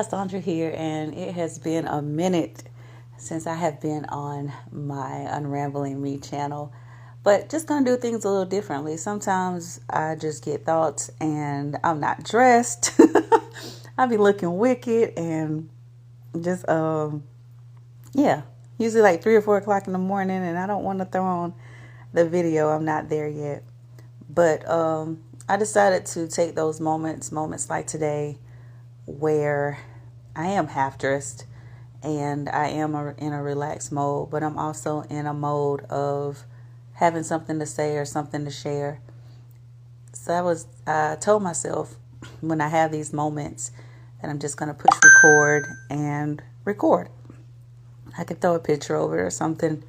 Sandra here, and it has been a minute since I have been on my unRambling Me channel. But just gonna do things a little differently. Sometimes I just get thoughts and I'm not dressed. I be looking wicked and just yeah. Usually like 3 or 4 o'clock in the morning, and I don't want to throw on the video. I'm not there yet. But I decided to take those moments like today, where I am half dressed and I am in a relaxed mode, but I'm also in a mode of having something to say or something to share. So I told myself when I have these moments that I'm just going to push record and record. I could throw a picture over it or something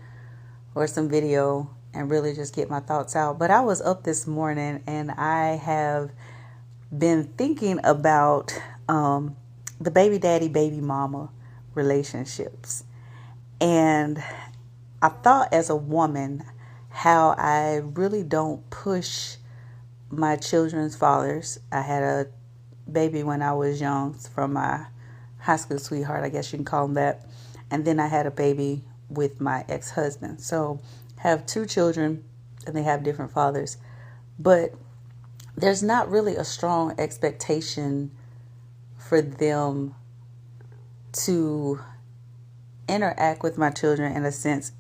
or some video and really just get my thoughts out. But I was up this morning and I have been thinking about the baby daddy, baby mama relationships. And I thought as a woman how I really don't push my children's fathers. I had a baby when I was young from my high school sweetheart, I guess you can call him that. And then I had a baby with my ex-husband. So I have 2 children and they have different fathers. But there's not really a strong expectation for them to interact with my children in a sense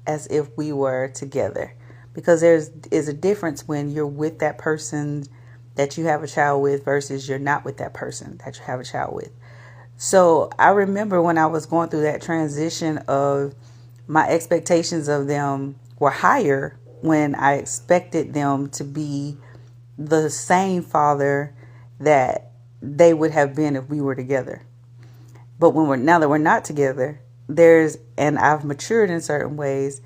as if we were together. Because there's a difference when you're with that person that you have a child with versus you're not with that person that you have a child with. So I remember when I was going through that transition of my expectations of them were higher when I expected them to be the same father that they would have been if we were together. But now that we're not together, and I've matured in certain ways,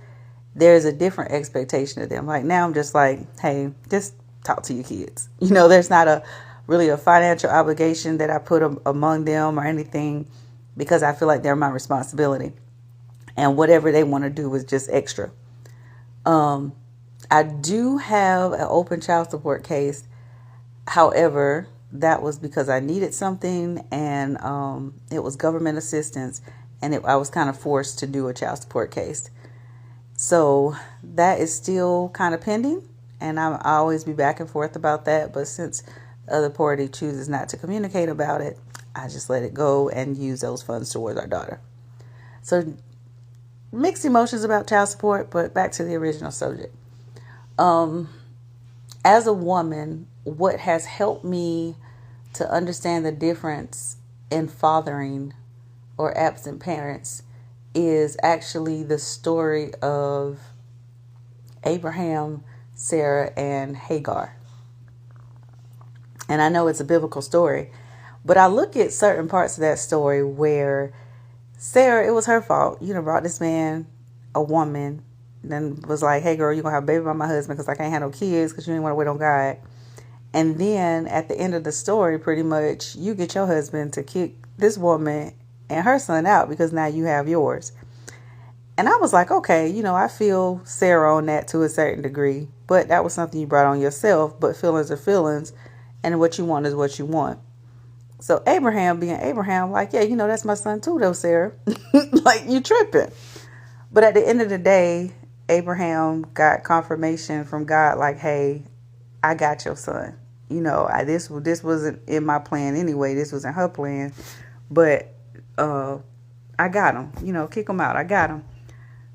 there's a different expectation of them. Like now I'm just like, hey, just talk to your kids. There's not really a financial obligation that I put among them or anything, because I feel like they're my responsibility. And whatever they want to do is just extra. I do have an open child support case. However, that was because I needed something and it was government assistance, and I was kind of forced to do a child support case. So that is still kind of pending, and I always be back and forth about that. But since the other party chooses not to communicate about it, I just let it go and use those funds towards our daughter. So mixed emotions about child support, but back to the original subject. As a woman, what has helped me to understand the difference in fathering or absent parents is actually the story of Abraham, Sarah, and Hagar. And I know it's a biblical story, but I look at certain parts of that story where Sarah, it was her fault. Brought this man, a woman, then was like, hey girl, you're going to have a baby by my husband because I can't have no kids because you didn't want to wait on God. And then at the end of the story, pretty much, you get your husband to kick this woman and her son out because now you have yours. And I was like, okay, I feel Sarah on that to a certain degree, but that was something you brought on yourself. But feelings are feelings, and what you want is what you want. So Abraham being Abraham, like, yeah, that's my son too, though, Sarah. Like, you tripping. But at the end of the day, Abraham got confirmation from God, like, hey, I got your son. This wasn't in my plan anyway. This wasn't her plan. But I got him. Kick him out. I got him.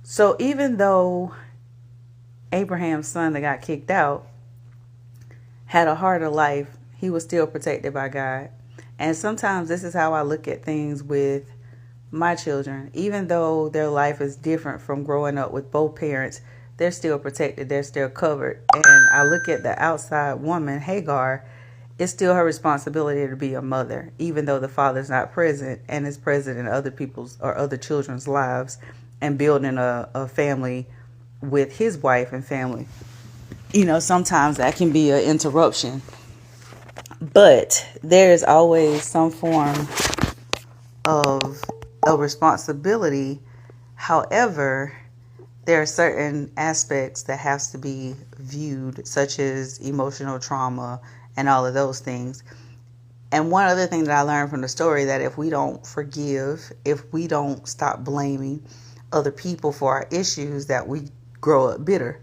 So even though Abraham's son that got kicked out had a harder life, he was still protected by God. And sometimes this is how I look at things with my children. Even though their life is different from growing up with both parents, they're still protected. They're still covered. And I look at the outside woman, Hagar, it's still her responsibility to be a mother, even though the father's not present and is present in other people's or other children's lives and building a family with his wife and family. Sometimes that can be an interruption. But there's always some form of a responsibility. However, there are certain aspects that has to be viewed, such as emotional trauma and all of those things. And one other thing that I learned from the story, that if we don't forgive, if we don't stop blaming other people for our issues, that we grow up bitter.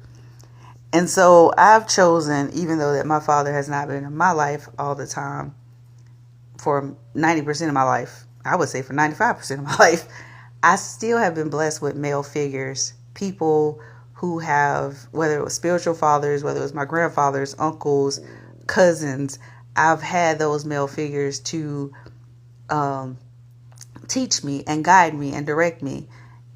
And so I've chosen, even though that my father has not been in my life all the time, for 90% of my life, I would say for 95% of my life, I still have been blessed with male figures, people who have, whether it was spiritual fathers, whether it was my grandfathers, uncles, cousins, I've had those male figures to teach me and guide me and direct me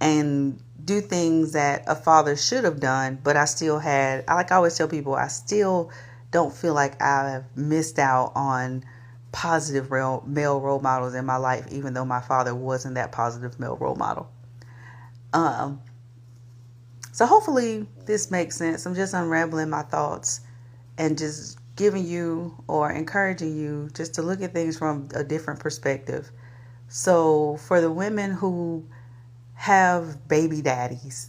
and do things that a father should have done. But I still had, like I always tell people, I still don't feel like I've missed out on positive male role models in my life, even though my father wasn't that positive male role model. So hopefully this makes sense. I'm just unrambling my thoughts and just giving you or encouraging you just to look at things from a different perspective. So for the women who have baby daddies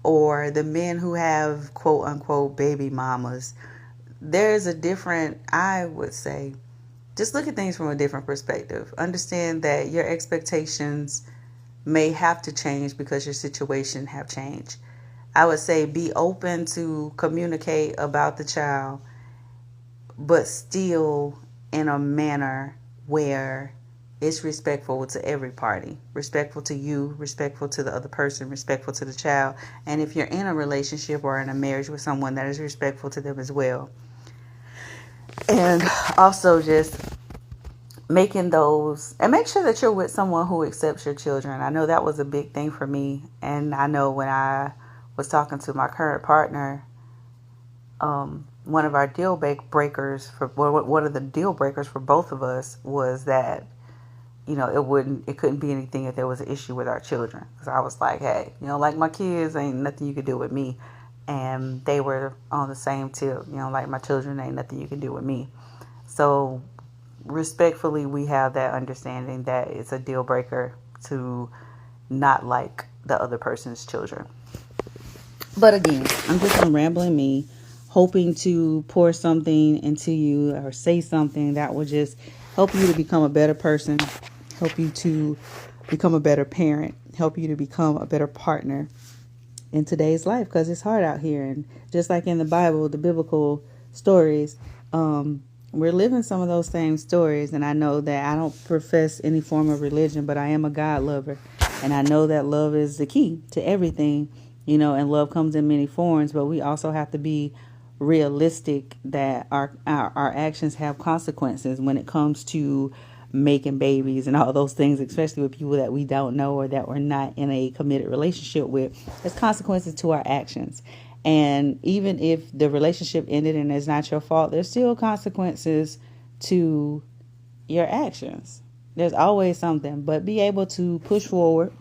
or the men who have quote unquote baby mamas, there's a different, I would say, just look at things from a different perspective. Understand that your expectations may have to change because your situation have changed. I would say be open to communicate about the child, but still in a manner where it's respectful to every party. Respectful to you, respectful to the other person, respectful to the child. And if you're in a relationship or in a marriage with someone, that is respectful to them as well. And also just making those, and make sure that you're with someone who accepts your children. I know that was a big thing for me. And I know when I was talking to my current partner, one of our deal breakers for one of the deal breakers for both of us was that, you know, it couldn't be anything if there was an issue with our children. Because I was like, hey, you know, like my kids, ain't nothing you could do with me. And they were on the same tip, you know, like my children, ain't nothing you can do with me. So respectfully, we have that understanding that it's a deal breaker to not like the other person's children. But again, I'm just rambling me, hoping to pour something into you or say something that will just help you to become a better person, help you to become a better parent, help you to become a better partner in today's life, because it's hard out here. And just like in the Bible, the biblical stories, we're living some of those same stories. And I know that I don't profess any form of religion, but I am a God lover. And I know that love is the key to everything, you know, and love comes in many forms. But we also have to be realistic that our actions have consequences when it comes to making babies and all those things, especially with people that we don't know or that we're not in a committed relationship with. There's consequences to our actions. And even if the relationship ended and it's not your fault, there's still consequences to your actions. There's always something, but be able to push forward,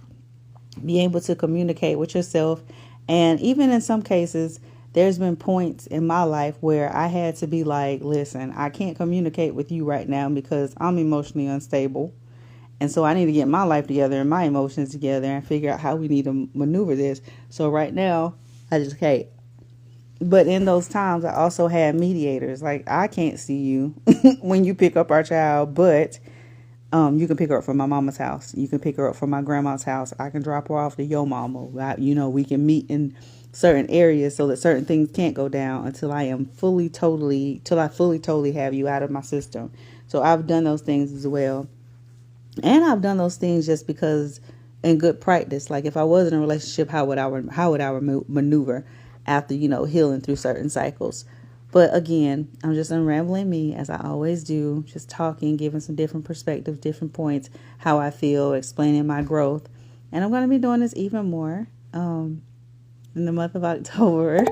be able to communicate with yourself. And even in some cases, there's been points in my life where I had to be like, listen, I can't communicate with you right now because I'm emotionally unstable. And so I need to get my life together and my emotions together and figure out how we need to maneuver this. So right now, I just can't. But in those times, I also had mediators. Like, I can't see you when you pick up our child, but you can pick her up from my mama's house. You can pick her up from my grandma's house. I can drop her off to your mama. You know, we can meet in certain areas so that certain things can't go down until I fully totally have you out of my system. So I've done those things as well. And I've done those things just because in good practice. Like if I was in a relationship, how would I maneuver after, you know, healing through certain cycles? But again, I'm just unrambling me as I always do, just talking, giving some different perspectives, different points, how I feel, explaining my growth. And I'm going to be doing this even more in the month of October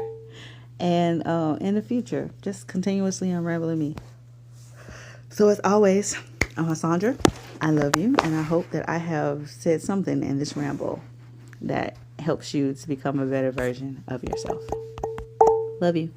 and in the future, just continuously unraveling me. So as always, I'm Sandra. I love you, and I hope that I have said something in this ramble that helps you to become a better version of yourself. Love you.